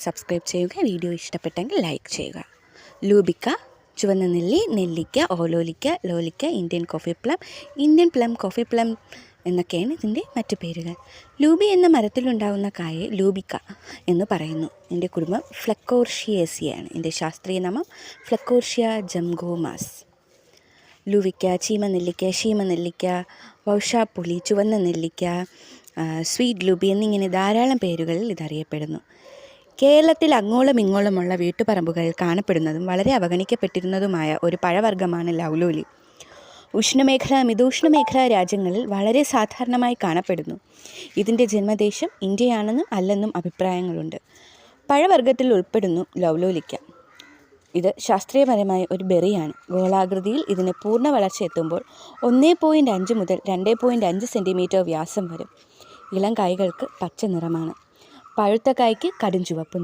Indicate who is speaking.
Speaker 1: Subscribe ചെയ്യുക. Video ഇഷ്ടപ്പെട്ടെങ്കിൽ like ചെയ്യുക. ലൂബിക്ക, ചുവന്ന നെല്ലി, നെല്ലിക്ക, ഓലോലിക്ക, ലോലിക്ക, Indian coffee plum, Indian plum, coffee plum എന്നൊക്കെയാണ് ഇതിൻ്റെ മറ്റു പേരുകൾ. ലൂബി എന്ന മരത്തിലുണ്ടാകുന്ന കായെ ലൂബിക്ക എന്ന് പറയുന്നു. ഇതിൻ്റെ കുടുംബം ഫ്ലക്കോർഷിയേസിയാണ്. ഇതിൻ്റെ ശാസ്ത്രീയ നാമം ഫ്ലക്കോർഷ്യ ജംഗോമാസ്. ലൂവിക്ക, ചീമനെല്ലിക്ക, ശീമനെല്ലിക്ക, വൗഷാപ്പുളി, ചുവന്ന നെല്ലിക്ക, സ്വീറ്റ് ലൂബി എന്നിങ്ങനെ ധാരാളം പേരുകളിൽ ഇതറിയപ്പെടുന്നു. കേരളത്തിൽ അങ്ങോളം ഇങ്ങോളമുള്ള വീട്ടുപറമ്പുകളിൽ കാണപ്പെടുന്നതും വളരെ അവഗണിക്കപ്പെട്ടിരുന്നതുമായ ഒരു പഴവർഗ്ഗമാണ് ലൗലോലി. ഉഷ്ണമേഖല, മിതോഷ്ണമേഖലാ രാജ്യങ്ങളിൽ വളരെ സാധാരണമായി കാണപ്പെടുന്നു. ഇതിൻ്റെ ജന്മദേശം ഇന്ത്യയാണെന്നും അല്ലെന്നും അഭിപ്രായങ്ങളുണ്ട്. പഴവർഗ്ഗത്തിൽ ഉൾപ്പെടുന്നു ലൗലോലിക്ക. ഇത് ശാസ്ത്രീയപരമായ ഒരു ബെറിയാണ്. ഗോളാകൃതിയിൽ ഇതിന് പൂർണ്ണ വളർച്ച എത്തുമ്പോൾ 1.5 മുതൽ 2.5 സെൻറ്റിമീറ്റർ വ്യാസം വരും. ഇളം കായ്കൾക്ക് പച്ച നിറമാണ്. പഴുത്ത കായ്ക്ക് കടും ചുവപ്പ് നിറം.